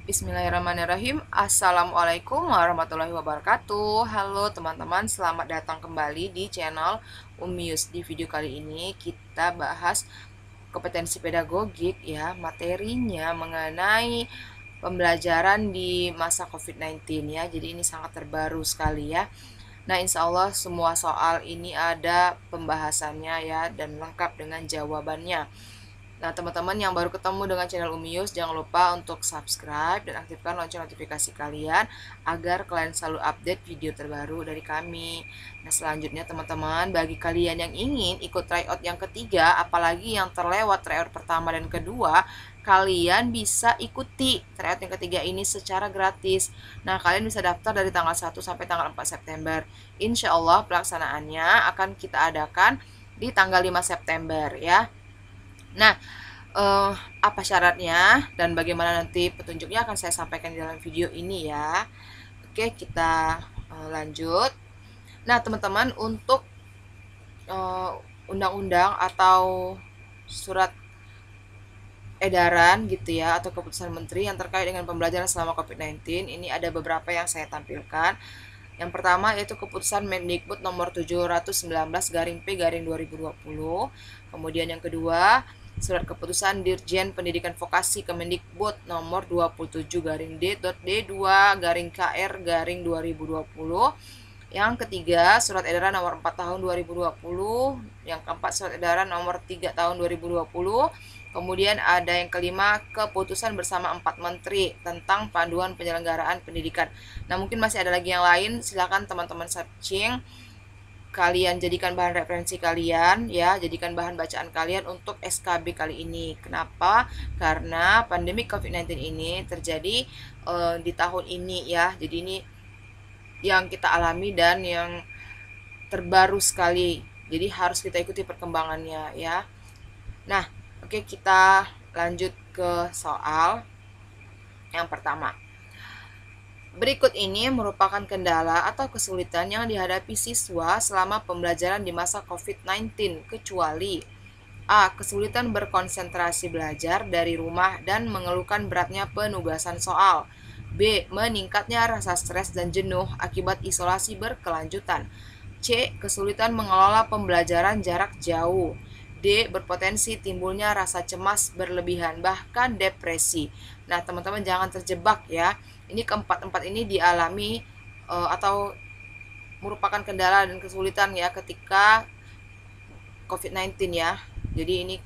Bismillahirrahmanirrahim. Assalamualaikum warahmatullahi wabarakatuh. Halo teman-teman, selamat datang kembali di channel Umius. Di video kali ini kita bahas kompetensi pedagogik ya, materinya mengenai pembelajaran di masa COVID-19 ya. Jadi ini sangat terbaru sekali ya. Nah, insya Allah semua soal ini ada pembahasannya ya dan lengkap dengan jawabannya. Nah, teman-teman yang baru ketemu dengan channel Umius, jangan lupa untuk subscribe dan aktifkan lonceng notifikasi kalian agar kalian selalu update video terbaru dari kami. Nah, selanjutnya teman-teman, bagi kalian yang ingin ikut tryout yang ketiga, apalagi yang terlewat tryout pertama dan kedua, kalian bisa ikuti tryout yang ketiga ini secara gratis. Nah, kalian bisa daftar dari tanggal 1 sampai tanggal 4 September. Insya Allah pelaksanaannya akan kita adakan di tanggal 5 September ya. Nah, apa syaratnya dan bagaimana nanti petunjuknya akan saya sampaikan di dalam video ini ya. Oke, kita lanjut. Nah, teman-teman, untuk undang-undang atau surat edaran gitu ya, atau keputusan menteri yang terkait dengan pembelajaran selama COVID-19, ini ada beberapa yang saya tampilkan. Yang pertama yaitu keputusan Mendikbud nomor 719/P/2020. Kemudian yang kedua, surat keputusan Dirjen Pendidikan Vokasi Kemendikbud nomor 27/D.D2-KR-2020. Yang ketiga, surat edaran nomor 4 tahun 2020. Yang keempat, surat edaran nomor 3 tahun 2020. Kemudian ada yang kelima, keputusan bersama 4 menteri tentang panduan penyelenggaraan pendidikan. Nah, mungkin masih ada lagi yang lain, silakan teman-teman searching. Kalian jadikan bahan referensi kalian ya, jadikan bahan bacaan kalian untuk SKB kali ini. Kenapa? Karena pandemi COVID-19 ini terjadi di tahun ini ya. Jadi ini yang kita alami dan yang terbaru sekali. Jadi harus kita ikuti perkembangannya ya. Nah, oke, kita lanjut ke soal yang pertama. Berikut ini merupakan kendala atau kesulitan yang dihadapi siswa selama pembelajaran di masa COVID-19, kecuali A. Kesulitan berkonsentrasi belajar dari rumah dan mengeluhkan beratnya penugasan soal. B. Meningkatnya rasa stres dan jenuh akibat isolasi berkelanjutan. C. Kesulitan mengelola pembelajaran jarak jauh. D. Berpotensi timbulnya rasa cemas berlebihan, bahkan depresi. Nah, teman-teman jangan terjebak ya. Ini keempat-empat ini dialami atau merupakan kendala dan kesulitan ya ketika COVID-19 ya. Jadi ini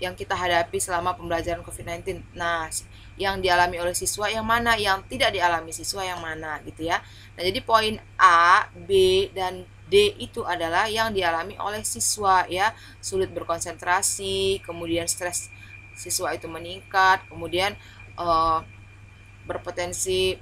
yang kita hadapi selama pembelajaran COVID-19. Nah, yang dialami oleh siswa yang mana, yang tidak dialami siswa yang mana gitu ya. Nah, jadi poin A, B, dan D itu adalah yang dialami oleh siswa ya, sulit berkonsentrasi, kemudian stres siswa itu meningkat, kemudian berpotensi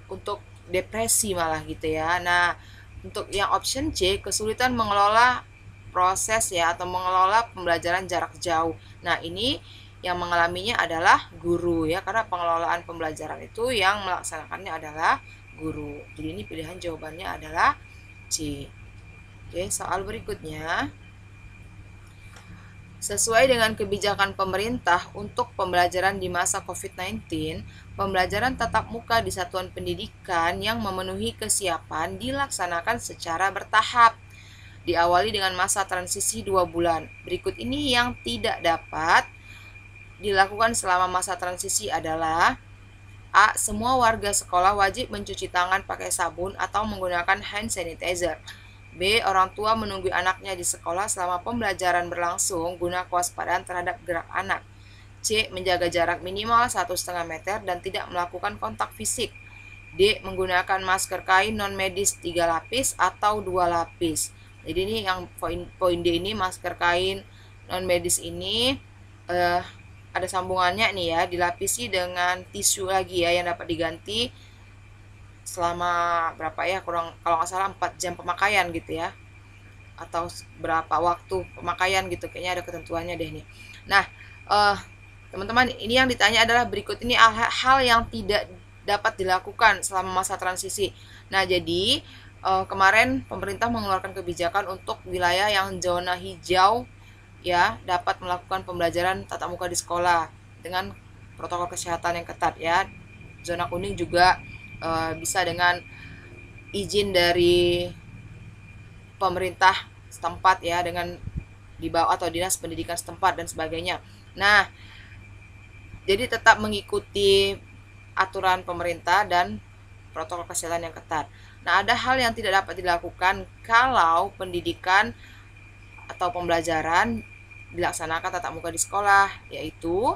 untuk depresi malah gitu ya. Nah, untuk yang option C, kesulitan mengelola proses ya atau mengelola pembelajaran jarak jauh. Nah, ini yang mengalaminya adalah guru ya, karena pengelolaan pembelajaran itu yang melaksanakannya adalah guru. Jadi ini pilihan jawabannya adalah C. Oke, soal berikutnya. Sesuai dengan kebijakan pemerintah untuk pembelajaran di masa COVID-19, pembelajaran tatap muka di satuan pendidikan yang memenuhi kesiapan dilaksanakan secara bertahap. Diawali dengan masa transisi 2 bulan. Berikut ini yang tidak dapat dilakukan selama masa transisi adalah A. Semua warga sekolah wajib mencuci tangan pakai sabun atau menggunakan hand sanitizer. B. Orang tua menunggu anaknya di sekolah selama pembelajaran berlangsung guna kewaspadaan terhadap gerak anak. C. Menjaga jarak minimal 1,5 meter dan tidak melakukan kontak fisik. D. Menggunakan masker kain non-medis 3 lapis atau 2 lapis. Jadi ini yang poin D ini, masker kain non-medis ini ada sambungannya nih ya, dilapisi dengan tisu lagi ya yang dapat diganti selama berapa ya, kurang kalau nggak salah 4 jam pemakaian gitu ya, atau berapa waktu pemakaian gitu, kayaknya ada ketentuannya deh nih. Nah, teman-teman, ini yang ditanya adalah berikut ini hal yang tidak dapat dilakukan selama masa transisi. Nah, jadi kemarin pemerintah mengeluarkan kebijakan untuk wilayah yang zona hijau ya dapat melakukan pembelajaran tatap muka di sekolah dengan protokol kesehatan yang ketat ya. Zona kuning juga bisa dengan izin dari pemerintah setempat ya, dengan dibawa atau dinas pendidikan setempat dan sebagainya. Nah, jadi tetap mengikuti aturan pemerintah dan protokol kesehatan yang ketat. Nah, ada hal yang tidak dapat dilakukan kalau pendidikan atau pembelajaran dilaksanakan tatap muka di sekolah, yaitu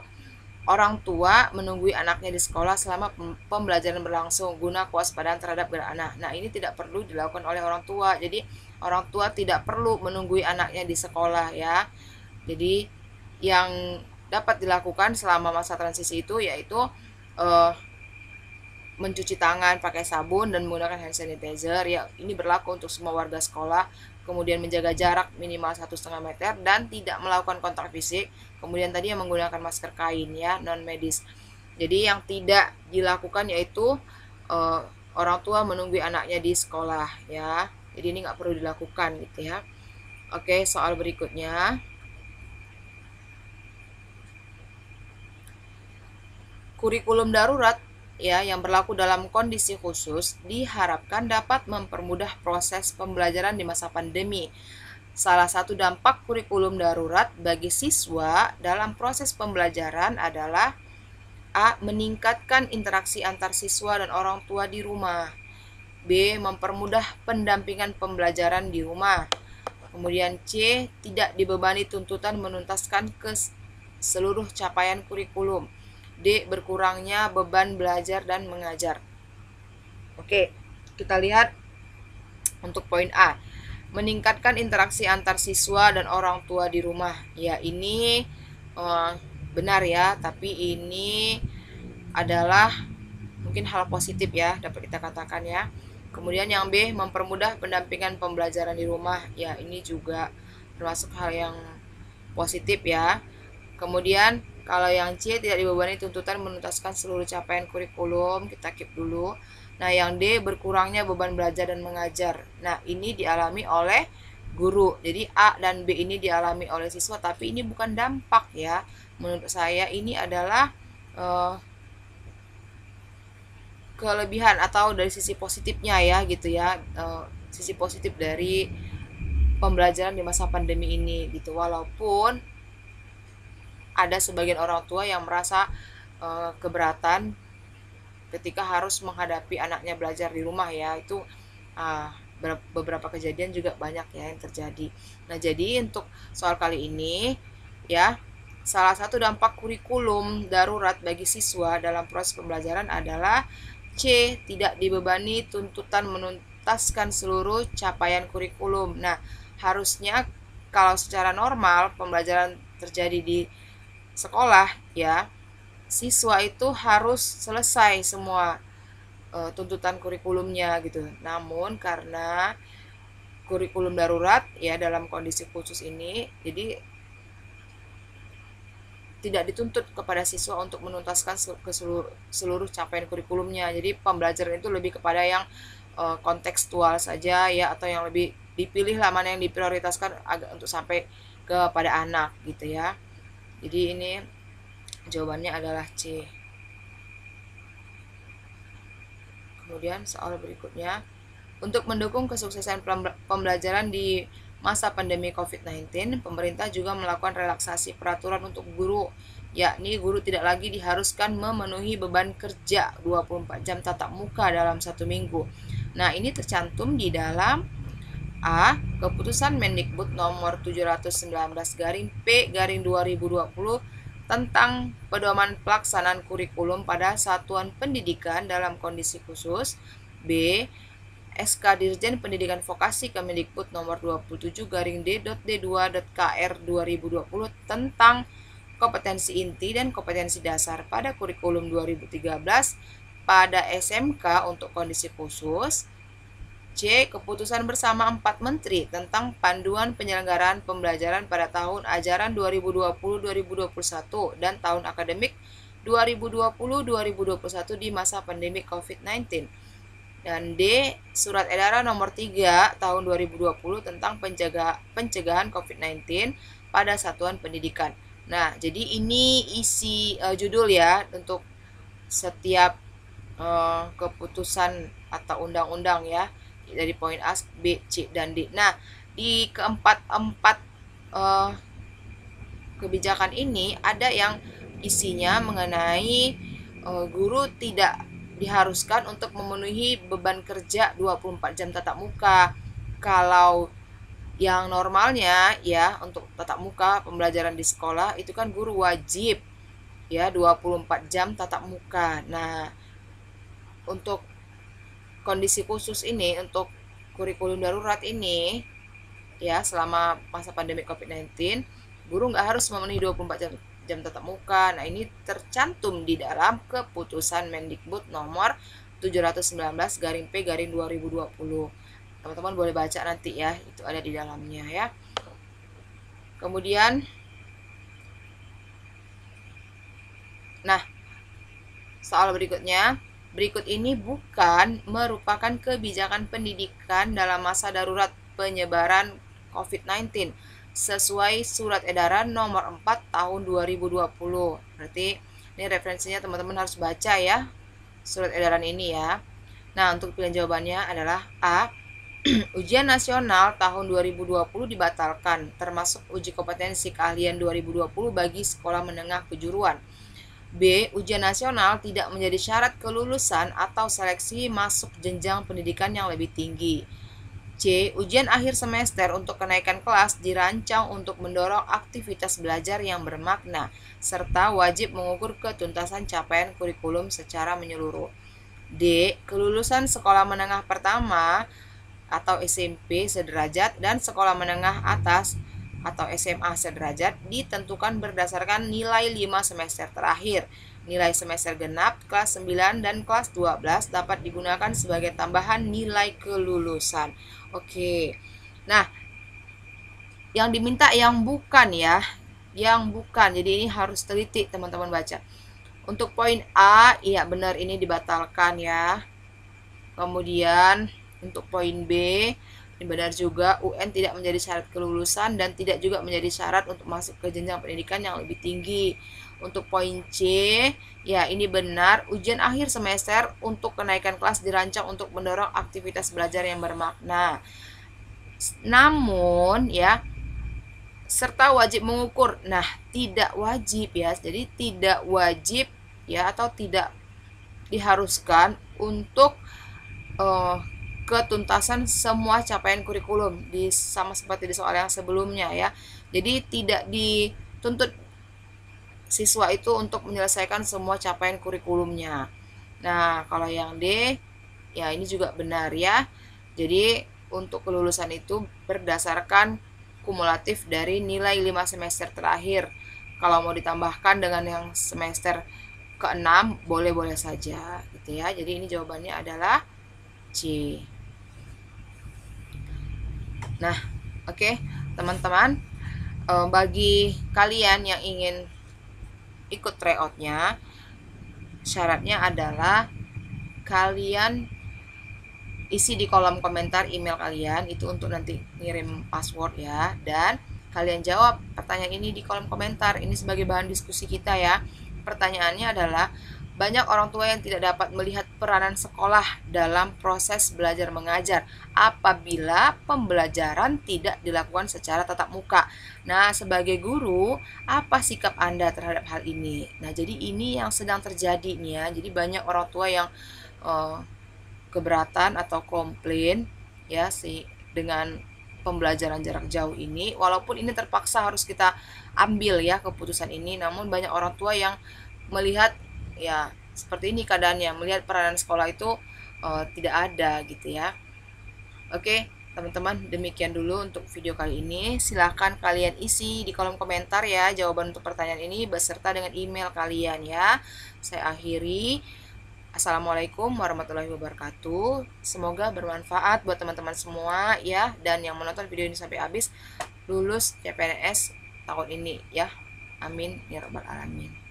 orang tua menunggui anaknya di sekolah selama pembelajaran berlangsung guna kewaspadaan terhadap gerak anak. Nah, ini tidak perlu dilakukan oleh orang tua. Jadi, orang tua tidak perlu menunggui anaknya di sekolah ya. Jadi, yang dapat dilakukan selama masa transisi itu yaitu mencuci tangan pakai sabun dan menggunakan hand sanitizer ya. Ini berlaku untuk semua warga sekolah. Kemudian menjaga jarak minimal 1,5 meter dan tidak melakukan kontak fisik. Kemudian tadi yang menggunakan masker kain ya, non medis. Jadi yang tidak dilakukan yaitu orang tua menunggui anaknya di sekolah ya. Jadi ini nggak perlu dilakukan gitu ya. Oke, soal berikutnya. Kurikulum darurat ya yang berlaku dalam kondisi khusus diharapkan dapat mempermudah proses pembelajaran di masa pandemi. Salah satu dampak kurikulum darurat bagi siswa dalam proses pembelajaran adalah A. Meningkatkan interaksi antar siswa dan orang tua di rumah. B. Mempermudah pendampingan pembelajaran di rumah. Kemudian C. Tidak dibebani tuntutan menuntaskan ke seluruh capaian kurikulum. D. Berkurangnya beban belajar dan mengajar. Oke, kita lihat untuk poin A. Meningkatkan interaksi antar siswa dan orang tua di rumah. Ya, ini benar ya, tapi ini adalah mungkin hal positif ya, dapat kita katakan ya. Kemudian yang B, mempermudah pendampingan pembelajaran di rumah. Ya, ini juga termasuk hal yang positif ya. Kemudian kalau yang C, tidak dibebani tuntutan menuntaskan seluruh capaian kurikulum, kita keep dulu. Nah, yang D, berkurangnya beban belajar dan mengajar. Nah, ini dialami oleh guru. Jadi A dan B ini dialami oleh siswa, tapi ini bukan dampak ya. Menurut saya ini adalah kelebihan atau dari sisi positifnya ya gitu ya. Sisi positif dari pembelajaran di masa pandemi ini gitu. Walaupun ada sebagian orang tua yang merasa keberatan ketika harus menghadapi anaknya belajar di rumah ya. Itu beberapa kejadian juga banyak ya yang terjadi. Nah, jadi untuk soal kali ini ya, salah satu dampak kurikulum darurat bagi siswa dalam proses pembelajaran adalah C. Tidak dibebani tuntutan menuntaskan seluruh capaian kurikulum. Nah, harusnya kalau secara normal pembelajaran terjadi di sekolah ya, siswa itu harus selesai semua tuntutan kurikulumnya gitu. Namun karena kurikulum darurat ya dalam kondisi khusus ini, jadi tidak dituntut kepada siswa untuk menuntaskan ke seluruh capaian kurikulumnya. Jadi pembelajaran itu lebih kepada yang kontekstual saja ya, atau yang lebih dipilih lah mana yang diprioritaskan agak untuk sampai kepada anak gitu ya. Jadi ini jawabannya adalah C. Kemudian soal berikutnya, untuk mendukung kesuksesan pembelajaran di masa pandemi COVID-19, pemerintah juga melakukan relaksasi peraturan untuk guru, yakni guru tidak lagi diharuskan memenuhi beban kerja 24 jam tatap muka dalam 1 minggu. Nah, ini tercantum di dalam A. Keputusan Mendikbud nomor 719/P/2020 tentang pedoman pelaksanaan kurikulum pada satuan pendidikan dalam kondisi khusus. B. SK Dirjen Pendidikan Vokasi Kemendikbud nomor 27/D.D2.KR 2020 tentang kompetensi inti dan kompetensi dasar pada kurikulum 2013 pada SMK untuk kondisi khusus. C. Keputusan bersama 4 menteri tentang panduan penyelenggaraan pembelajaran pada tahun ajaran 2020-2021 dan tahun akademik 2020-2021 di masa pandemi COVID-19. Dan D. Surat Edaran nomor 3 tahun 2020 tentang pencegahan COVID-19 pada satuan pendidikan. Nah, jadi ini isi judul ya untuk setiap keputusan atau undang-undang ya, dari poin A, B, C, dan D. Nah, di keempat kebijakan ini ada yang isinya mengenai guru tidak diharuskan untuk memenuhi beban kerja 24 jam tatap muka. Kalau yang normalnya ya untuk tatap muka pembelajaran di sekolah itu kan guru wajib ya 24 jam tatap muka. Nah, untuk kondisi khusus ini, untuk kurikulum darurat ini ya selama masa pandemi COVID-19, guru nggak harus memenuhi 24 jam tatap muka. Nah, ini tercantum di dalam keputusan Mendikbud nomor 719/P/2020. Teman-teman boleh baca nanti ya, itu ada di dalamnya ya. Kemudian, nah, soal berikutnya, berikut ini bukan merupakan kebijakan pendidikan dalam masa darurat penyebaran COVID-19 sesuai surat edaran nomor 4 tahun 2020. Berarti ini referensinya teman-teman harus baca ya, surat edaran ini ya. Nah, untuk pilihan jawabannya adalah A. Ujian nasional tahun 2020 dibatalkan, termasuk uji kompetensi keahlian 2020 bagi sekolah menengah kejuruan. B. Ujian nasional tidak menjadi syarat kelulusan atau seleksi masuk jenjang pendidikan yang lebih tinggi. C. Ujian akhir semester untuk kenaikan kelas dirancang untuk mendorong aktivitas belajar yang bermakna, serta wajib mengukur ketuntasan capaian kurikulum secara menyeluruh. D. Kelulusan sekolah menengah pertama atau SMP sederajat dan sekolah menengah atas atau SMA sederajat ditentukan berdasarkan nilai 5 semester terakhir. Nilai semester genap, kelas 9 dan kelas 12 dapat digunakan sebagai tambahan nilai kelulusan. Oke. Nah, yang diminta yang bukan ya. Yang bukan. Jadi ini harus teliti teman-teman baca. Untuk poin A, iya benar ini dibatalkan ya. Kemudian untuk poin B, ini benar juga UN tidak menjadi syarat kelulusan dan tidak juga menjadi syarat untuk masuk ke jenjang pendidikan yang lebih tinggi. Untuk poin C, ya ini benar, ujian akhir semester untuk kenaikan kelas dirancang untuk mendorong aktivitas belajar yang bermakna. Namun ya, serta wajib mengukur. Nah, tidak wajib ya. Jadi tidak wajib ya atau tidak diharuskan untuk ketuntasan semua capaian kurikulum sama seperti di soal yang sebelumnya ya. Jadi tidak dituntut siswa itu untuk menyelesaikan semua capaian kurikulumnya. Nah, kalau yang D ya ini juga benar ya. Jadi untuk kelulusan itu berdasarkan kumulatif dari nilai 5 semester terakhir. Kalau mau ditambahkan dengan yang semester ke-6 boleh-boleh saja gitu ya. Jadi ini jawabannya adalah C. Nah, oke, teman-teman, bagi kalian yang ingin ikut tryoutnya, syaratnya adalah kalian isi di kolom komentar email kalian itu untuk nanti ngirim password ya, dan kalian jawab pertanyaan ini di kolom komentar. Ini sebagai bahan diskusi kita ya. Pertanyaannya adalah, banyak orang tua yang tidak dapat melihat peranan sekolah dalam proses belajar mengajar apabila pembelajaran tidak dilakukan secara tatap muka. Nah, sebagai guru, apa sikap Anda terhadap hal ini? Nah, jadi ini yang sedang terjadi nih ya. Jadi banyak orang tua yang keberatan atau komplain ya dengan pembelajaran jarak jauh ini, walaupun ini terpaksa harus kita ambil ya keputusan ini, namun banyak orang tua yang melihat ya seperti ini keadaannya, melihat peranan sekolah itu tidak ada gitu ya. Oke, teman-teman, demikian dulu untuk video kali ini. Silahkan kalian isi di kolom komentar ya jawaban untuk pertanyaan ini beserta dengan email kalian ya. Saya akhiri. Assalamualaikum warahmatullahi wabarakatuh. Semoga bermanfaat buat teman-teman semua ya, dan yang menonton video ini sampai habis lulus CPNS tahun ini ya. Amin ya rabbal alamin.